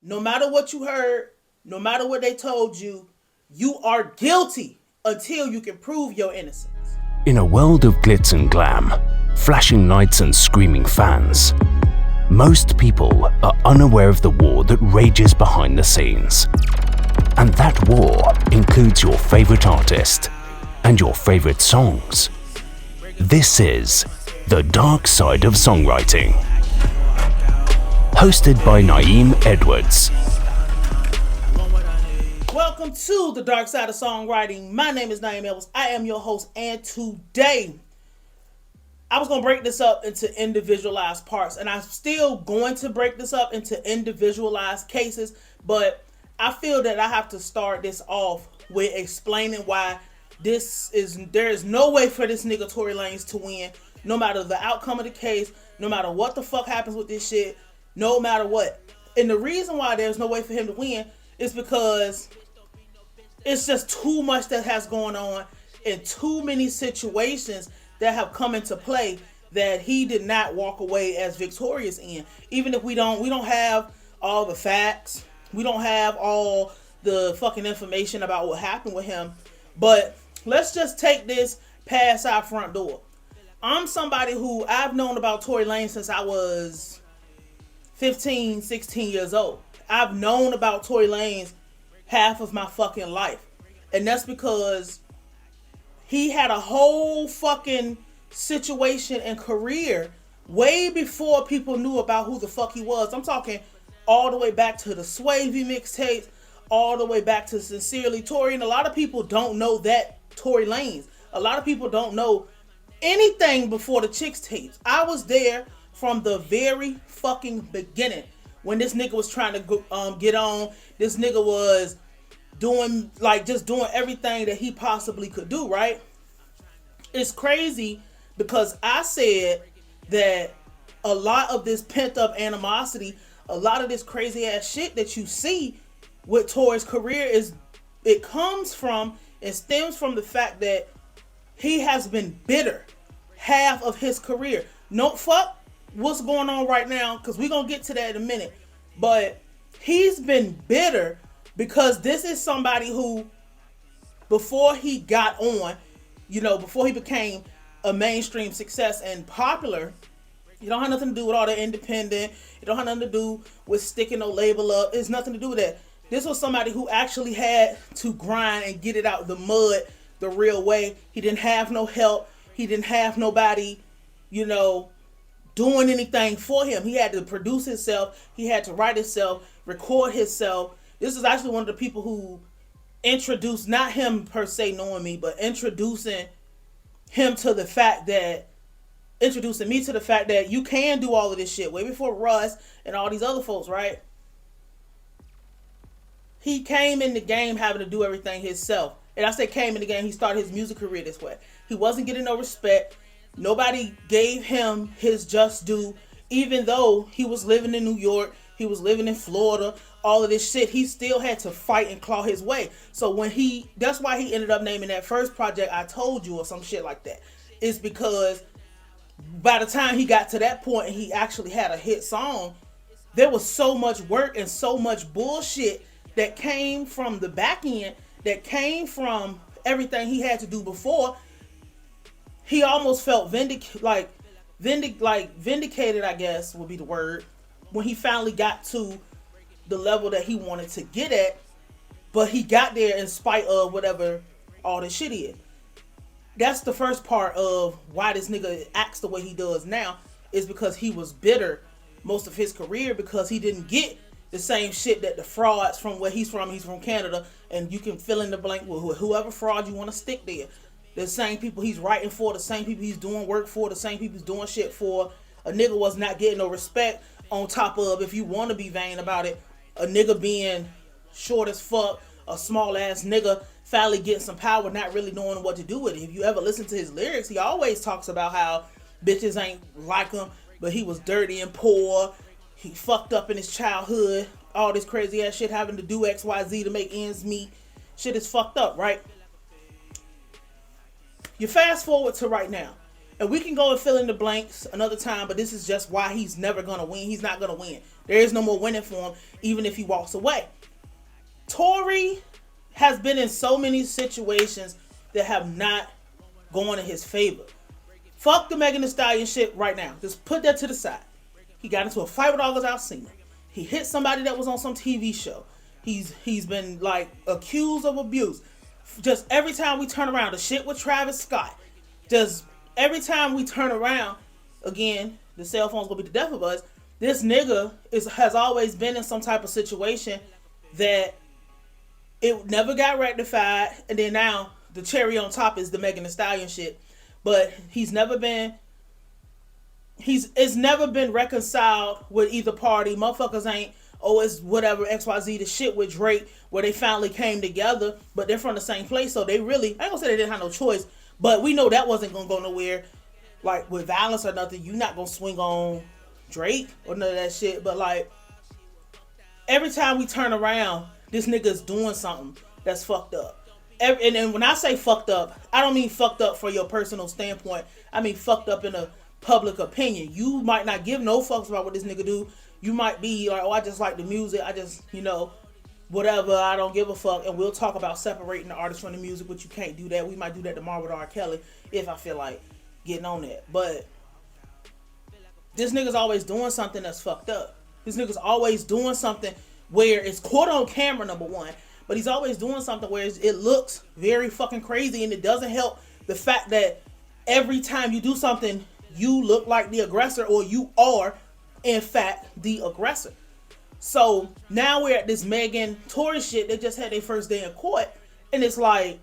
No matter what you heard, no matter what they told you, you are guilty until you can prove your innocence. In a world of glitz and glam, flashing lights and screaming fans, most people are unaware of the war that rages behind the scenes. And that war includes your favorite artist and your favorite songs. This is The Dark Side of Songwriting. Hosted by Nayim Edwards. Welcome to The Dark Side of Songwriting. My name is Nayim Edwards. I am your host, and today I was going to break this up into individualized parts, and I'm still going to break this up into individualized cases, but I feel that I have to start this off with explaining why there is no way for this nigga Tory Lanez to win, no matter the outcome of the case, no matter what the fuck happens with this shit, no matter what. And the reason why there's no way for him to win is because it's just too much that has going on and too many situations that have come into play that he did not walk away as victorious in. Even if we don't have all the facts, we don't have all the fucking information about what happened with him, but let's just take this past our front door. I'm somebody who I've known about Tory Lanez since I was 15, 16 years old. I've known about Tory Lanez half of my fucking life. And that's because he had a whole fucking situation and career way before people knew about who the fuck he was. I'm talking all the way back to the Swavy mixtapes, all the way back to Sincerely Tory. And a lot of people don't know that Tory Lanez. A lot of people don't know anything before the Chicks tapes. I was there from the very fucking beginning when this nigga was trying to get on. This nigga was doing everything that he possibly could do, right? It's crazy because I said that a lot of this pent up animosity, a lot of this crazy ass shit that you see with Tory's career it comes from and stems from the fact that he has been bitter half of his career. No fuck what's going on right now, because we're gonna get to that in a minute, but he's been bitter because this is somebody who, before he got on, before he became a mainstream success and popular, it don't have nothing to do with all the independent. It don't have nothing to do with sticking no label up. It's nothing to do with that. This was somebody who actually had to grind and get it out the mud the real way. He didn't have no help. He didn't have nobody, doing anything for him. He had to produce himself. He had to write himself, record himself. This is actually one of the people who introduced, not him per se knowing me, but introducing me to the fact that you can do all of this shit way before Russ and all these other folks, right? He came in the game having to do everything himself. And I say came in the game, he started his music career this way. He wasn't getting no respect. Nobody gave him his just due, even though he was living in New York, he was living in Florida, all of this shit, he still had to fight and claw his way. So that's why he ended up naming that first project I Told You or some shit like that. It's because by the time he got to that point and he actually had a hit song, there was so much work and so much bullshit that came from the back end, that came from everything he had to do before. He almost felt vindicated, I guess would be the word, when he finally got to the level that he wanted to get at, but he got there in spite of whatever all this shit is. That's the first part of why this nigga acts the way he does now, is because he was bitter most of his career because he didn't get the same shit that the frauds from where he's from Canada, and you can fill in the blank with whoever fraud you want to stick there. The same people he's writing for, the same people he's doing work for, the same people he's doing shit for. A nigga was not getting no respect, on top of, if you want to be vain about it, a nigga being short as fuck, a small ass nigga finally getting some power, not really knowing what to do with it. If you ever listen to his lyrics, he always talks about how bitches ain't like him, but he was dirty and poor, he fucked up in his childhood, all this crazy ass shit, having to do XYZ to make ends meet. Shit is fucked up, right? You fast forward to right now, and we can go and fill in the blanks another time, but this is just why he's never gonna win. He's not gonna win. There is no more winning for him, even if he walks away. Tory has been in so many situations that have not gone in his favor. Fuck the Megan Thee Stallion shit right now. Just put that to the side. He got into a fight with August Alsina. He hit somebody that was on some TV show. He's been like accused of abuse. Just every time we turn around, the shit with Travis Scott. Just every time we turn around, again, the cell phone's gonna be the death of us. This nigga has always been in some type of situation that it never got rectified, and then now the cherry on top is the Megan Thee Stallion shit. But it's never been reconciled with either party. Motherfuckers ain't, oh, it's whatever, XYZ, the shit with Drake, where they finally came together, but they're from the same place, so they really, I ain't gonna say they didn't have no choice, but we know that wasn't gonna go nowhere. Like, with violence or nothing, you not gonna swing on Drake or none of that shit, but like, every time we turn around, this nigga's doing something that's fucked up. And when I say fucked up, I don't mean fucked up for your personal standpoint. I mean fucked up in a public opinion. You might not give no fucks about what this nigga do. You might be like, oh, I just like the music. I just, whatever. I don't give a fuck. And we'll talk about separating the artist from the music, but you can't do that. We might do that tomorrow with R. Kelly if I feel like getting on that. But this nigga's always doing something that's fucked up. This nigga's always doing something where it's caught on camera, number one, but he's always doing something where it looks very fucking crazy, and it doesn't help the fact that every time you do something, you look like the aggressor, or you are, in fact, the aggressor. So now we're at this Megan Tory shit. They just had their first day in court, and it's like,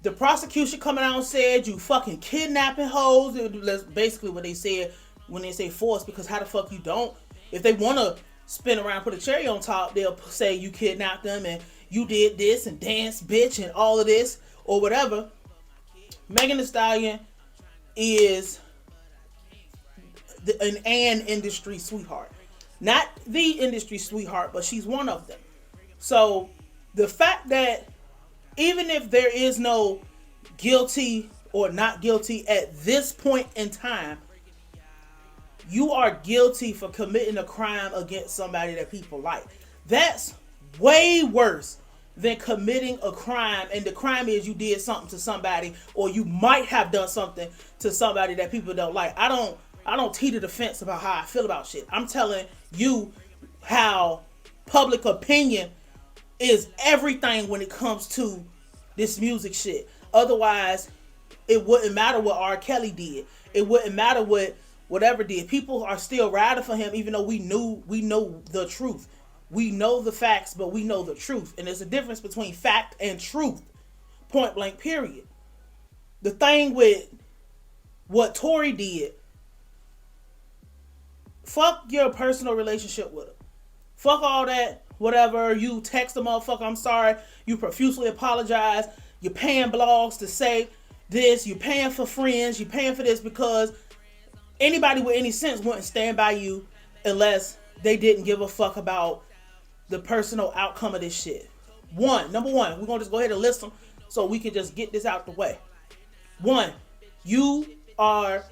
the prosecution coming out and said, you fucking kidnapping hoes. That's basically what they said when they say force, because how the fuck you don't? If they want to spin around, put a cherry on top, they'll say you kidnapped them and you did this and dance, bitch, and all of this or whatever. Megan Thee Stallion is an industry sweetheart. Not the industry sweetheart, but she's one of them. So the fact that even if there is no guilty or not guilty at this point in time, you are guilty for committing a crime against somebody that people like. That's way worse than committing a crime, and the crime is you did something to somebody, or you might have done something to somebody that people don't like. I don't teeter the fence about how I feel about shit. I'm telling you how public opinion is everything when it comes to this music shit. Otherwise, it wouldn't matter what R. Kelly did. It wouldn't matter what whatever did. People are still riding for him, even though we know the truth. We know the facts, but we know the truth. And there's a difference between fact and truth. Point blank, period. The thing with what Tory did, fuck your personal relationship with him. Fuck all that, whatever. You text a motherfucker, I'm sorry. You profusely apologize. You're paying blogs to say this. You're paying for friends. You're paying for this because anybody with any sense wouldn't stand by you unless they didn't give a fuck about the personal outcome of this shit. Number one, we're going to just go ahead and list them so we can just get this out the way. One, you are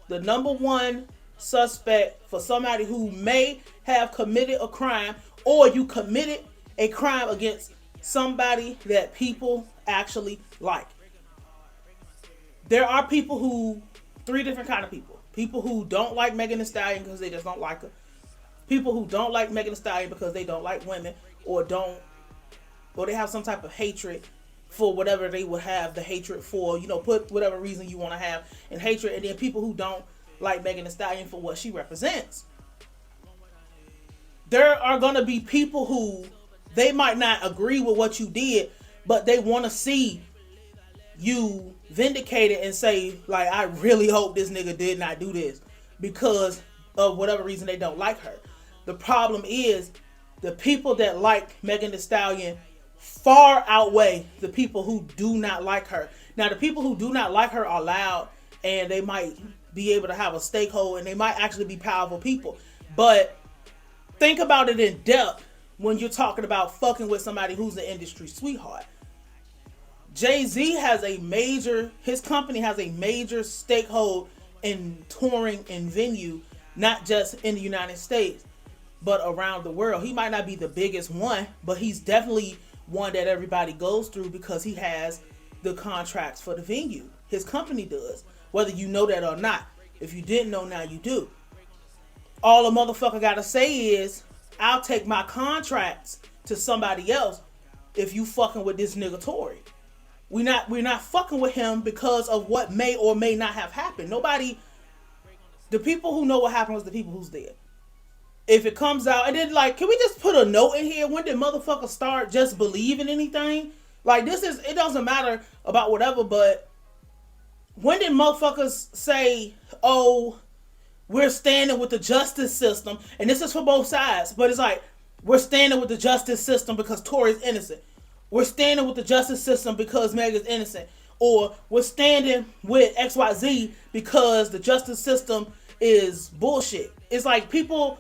the number one suspect for somebody who may have committed a crime, or you committed a crime against somebody that people actually like. There are three different kind of people. People who don't like Megan Thee Stallion because they just don't like her. People who don't like Megan Thee Stallion because they don't like women, or they have some type of hatred for whatever they would have the hatred for. Put whatever reason you want to have in hatred. And then people who don't like Megan Thee Stallion for what she represents. There are going to be people who, they might not agree with what you did, but they want to see you vindicated and say, like, I really hope this nigga did not do this because of whatever reason they don't like her. The problem is the people that like Megan Thee Stallion far outweigh the people who do not like her. Now, the people who do not like her are loud, and they might be able to have a stakehold, and they might actually be powerful people. But think about it in depth when you're talking about fucking with somebody who's an industry sweetheart. Jay-Z his company has a major stakehold in touring and venue not just in the United States, but around the world. He might not be the biggest one, but he's definitely one that everybody goes through because he has the contracts for the venue. His company does, whether you know that or not. If you didn't know, now you do. All a motherfucker gotta say is, I'll take my contracts to somebody else if you fucking with this nigga Tory. We're not fucking with him because of what may or may not have happened. Nobody, the people who know what happened was the people who's dead. If it comes out, and then like, can we just put a note in here? When did motherfuckers start just believing anything? Like, it doesn't matter about whatever, but when did motherfuckers say, oh, we're standing with the justice system? And this is for both sides, but it's like, we're standing with the justice system because Tory's innocent. We're standing with the justice system because Meg is innocent. Or we're standing with XYZ because the justice system is bullshit. It's like people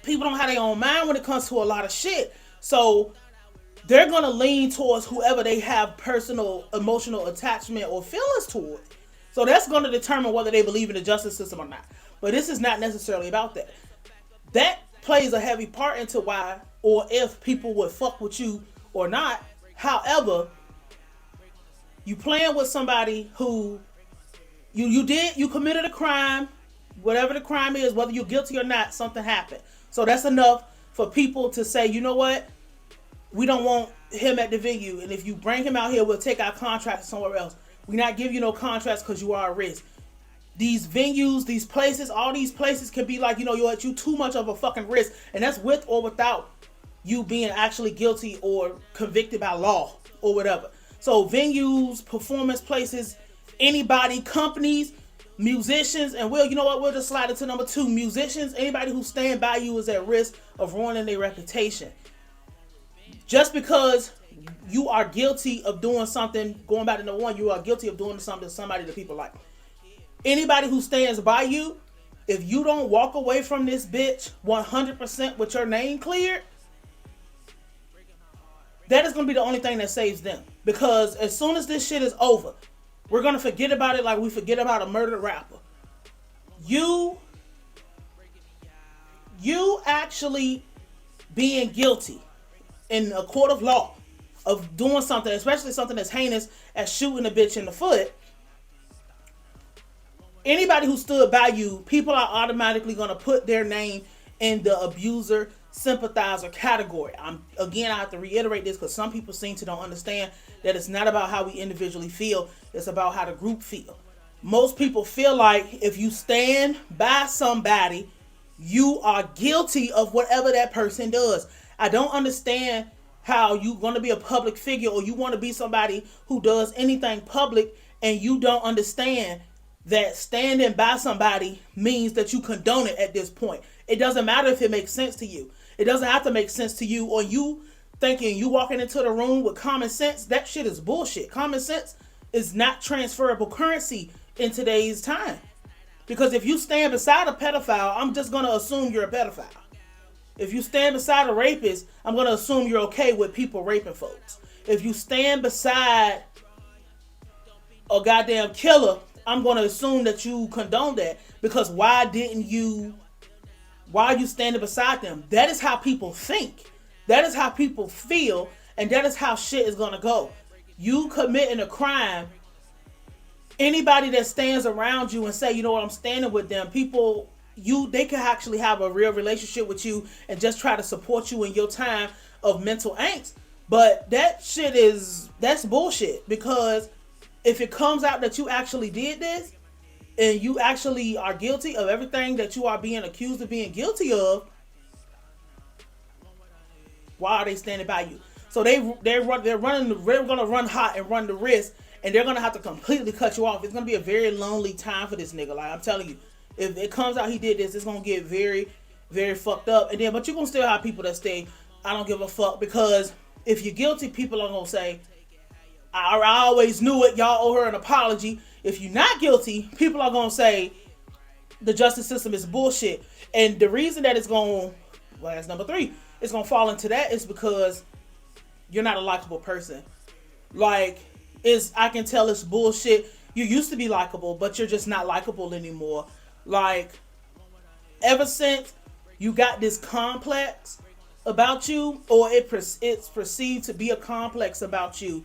don't have their own mind when it comes to a lot of shit. So they're going to lean towards whoever they have personal emotional attachment or feelings towards. So that's going to determine whether they believe in the justice system or not. But this is not necessarily about that. That plays a heavy part into why or if people would fuck with you or not. However, you playing with somebody who you committed a crime, whatever the crime is, whether you're guilty or not, something happened. So that's enough for people to say, you know what? We don't want him at the venue. And if you bring him out here, we'll take our contracts somewhere else. We're not giving you no contracts because you are a risk. These venues, these places, all these places can be like, you're too much of a fucking risk. And that's with or without you being actually guilty or convicted by law or whatever. So venues, performance places, anybody, companies, musicians, and we'll just slide it to number 2. Musicians, anybody who stand by you is at risk of ruining their reputation. Just because you are guilty of doing something, going back to number 1, you are guilty of doing something to somebody that people like. Anybody who stands by you, if you don't walk away from this bitch 100% with your name cleared, that is going to be the only thing that saves them. Because as soon as this shit is over, we're going to forget about it like we forget about a murdered rapper. You actually being guilty in a court of law of doing something, especially something as heinous as shooting a bitch in the foot, anybody who stood by you, people are automatically going to put their name in the abuser, sympathizer category. I have to reiterate this because some people seem to don't understand that it's not about how we individually feel, it's about how the group feel. Most people feel like if you stand by somebody, you are guilty of whatever that person does. I don't understand how you want to be a public figure or you want to be somebody who does anything public and you don't understand that standing by somebody means that you condone it at this point. It doesn't matter if it makes sense to you. It doesn't have to make sense to you, or you thinking you walking into the room with common sense. That shit is bullshit. Common sense is not transferable currency in today's time. Because if you stand beside a pedophile, I'm just going to assume you're a pedophile. If you stand beside a rapist, I'm going to assume you're okay with people raping folks. If you stand beside a goddamn killer, I'm going to assume that you condone that. Because why are you standing beside them? That is how people think. That is how people feel. And that is how shit is going to go. You committing a crime, anybody that stands around you and say, you know what, I'm standing with them, they can actually have a real relationship with you and just try to support you in your time of mental angst. But that shit that's bullshit. Because if it comes out that you actually did this and you actually are guilty of everything that you are being accused of being guilty of, why are they standing by you? So they're going to run hot and run the risk, and they're going to have to completely cut you off. It's going to be a very lonely time for this nigga. Like, I'm telling you, if it comes out he did this, it's going to get very, very fucked up. But you're going to still have people that stay, I don't give a fuck. Because if you're guilty, people are going to say, I always knew it, y'all owe her an apology. If you're not guilty, people are going to say the justice system is bullshit. And the reason that it's going, well, that's number 3, it's going to fall into that is because you're not a likable person. Like, I can tell it's bullshit. You used to be likable, but you're just not likable anymore. Like, ever since you got this complex about you, or it's perceived to be a complex about you,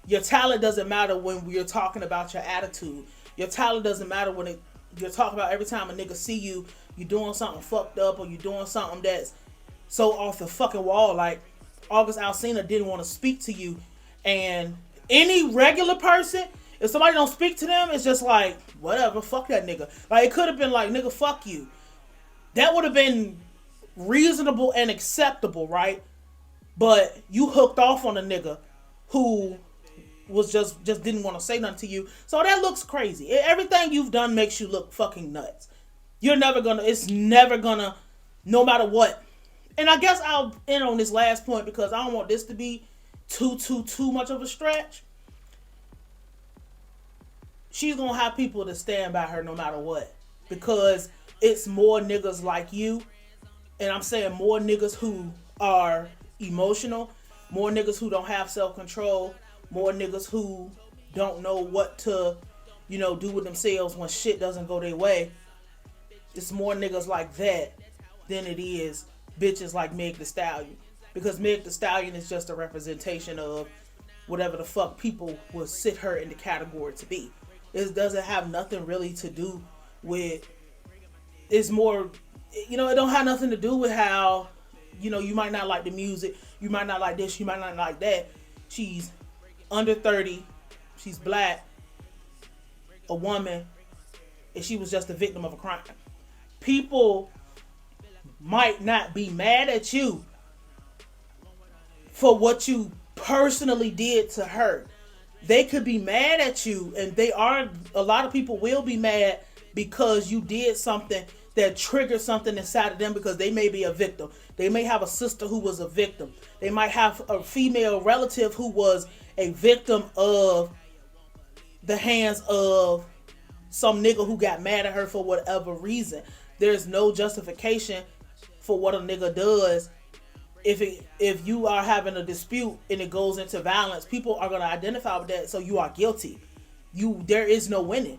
your talent doesn't matter when we're talking about your attitude. Your talent doesn't matter when you're talking about every time a nigga see you, you doing something fucked up, or you doing something that's so off the fucking wall. Like August Alsina didn't want to speak to you, and any regular person, if somebody don't speak to them, it's just like, whatever, fuck that nigga. Like, it could have been like, nigga, fuck you. That would have been reasonable and acceptable, right? But you hooked off on a nigga who was just didn't want to say nothing to you. So that looks crazy. Everything you've done makes you look fucking nuts. It's never gonna, no matter what. And I guess I'll end on this last point because I don't want this to be too much of a stretch. She's gonna have people to stand by her no matter what, because it's more niggas like you, and I'm saying more niggas who are emotional, more niggas who don't have self-control, more niggas who don't know what to, do with themselves when shit doesn't go their way. It's more niggas like that than it is bitches like Meg Thee Stallion, because Meg Thee Stallion is just a representation of whatever the fuck people will sit her in the category to be. It doesn't have nothing really to do with, it's more, it don't have nothing to do with how, you might not like the music, you might not like this, you might not like that. She's under 30, she's black, a woman, and she was just a victim of a crime. People might not be mad at you for what you personally did to her. They could be mad at you, and a lot of people will be mad because you did something that triggered something inside of them, because they may be a victim. They may have a sister who was a victim. They might have a female relative who was a victim of the hands of some nigga who got mad at her for whatever reason. There's no justification for what a nigga does. If you are having a dispute and it goes into violence, people are going to identify with that, so you are guilty. There is no winning.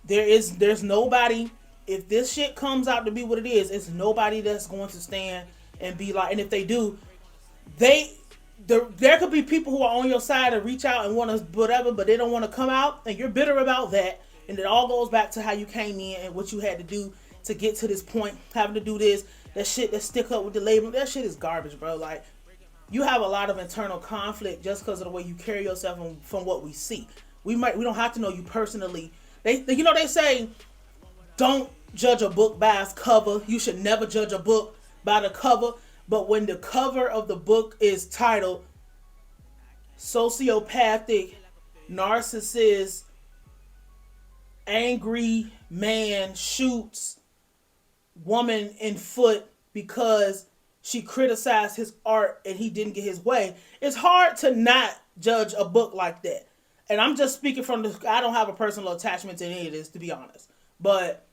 There's nobody. If this shit comes out to be what it is, it's nobody that's going to stand and be like, and if they do, there could be people who are on your side and reach out and want to whatever, but they don't want to come out, and you're bitter about that, and it all goes back to how you came in and what you had to do to get to this point, having to do this, that shit that stick up with the label. That shit is garbage, bro. Like, you have a lot of internal conflict just because of the way you carry yourself from what we see. We don't have to know you personally. They say, don't judge a book by its cover. You should never judge a book by the cover. But when the cover of the book is titled Sociopathic, Narcissist, Angry Man Shoots Woman in Foot because she criticized his art and he didn't get his way, it's hard to not judge a book like that. And I'm just speaking I don't have a personal attachment to any of this, to be honest. But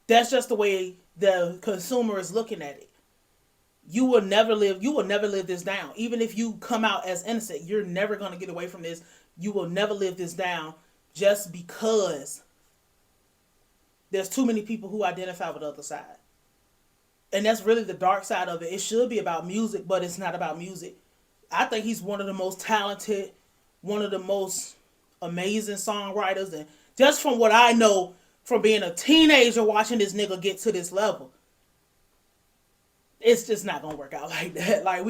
that's just the way the consumer is looking at it. You will never live this down. Even if you come out as innocent, you're never going to get away from this. You will never live this down just because there's too many people who identify with the other side. And that's really the dark side of it. It should be about music, but it's not about music. I think he's one of the most talented, one of the most amazing songwriters. And just from what I know from being a teenager watching this nigga get to this level, it's just not going to work out like that. Like,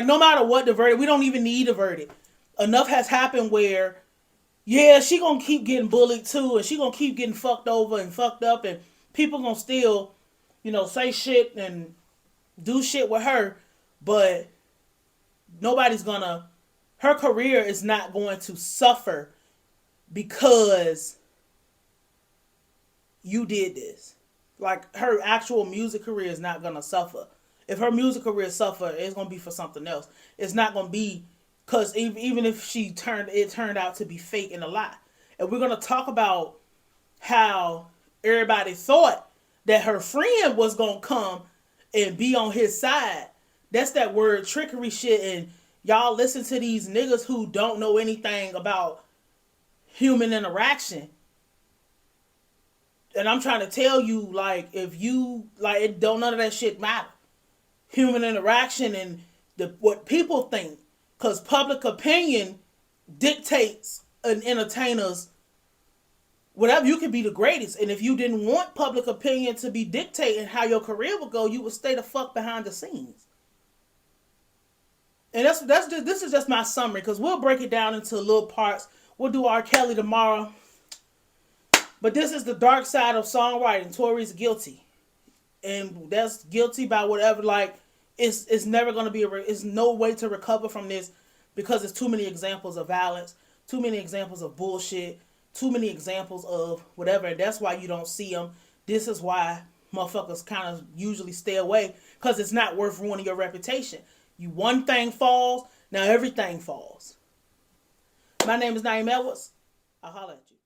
no matter what the verdict, we don't even need a verdict. Enough has happened where, yeah, she going to keep getting bullied too, and she going to keep getting fucked over and fucked up, and people going to still, say shit and do shit with her, but her career is not going to suffer because you did this. Like, her actual music career is not going to suffer. If her music career suffer, it's going to be for something else. It's not going to be because even if it turned out to be fake and a lie. And we're going to talk about how everybody thought that her friend was going to come and be on his side. That's that word trickery shit. And y'all listen to these niggas who don't know anything about human interaction. And I'm trying to tell you, like, if you, like, it don't, none of that shit matter. Human interaction and what people think. Because public opinion dictates an entertainer's whatever. You could be the greatest. And if you didn't want public opinion to be dictating how your career would go, you would stay the fuck behind the scenes. And this is just my summary, because we'll break it down into little parts. We'll do R. Kelly tomorrow. But this is the dark side of songwriting. Tory's guilty. And that's guilty by whatever, like, it's never going to be, it's no way to recover from this, because there's too many examples of violence, too many examples of bullshit, too many examples of whatever, and that's why you don't see them. This is why motherfuckers kind of usually stay away, because it's not worth ruining your reputation. You one thing falls, now everything falls. My name is Nayim. I'll holler at you.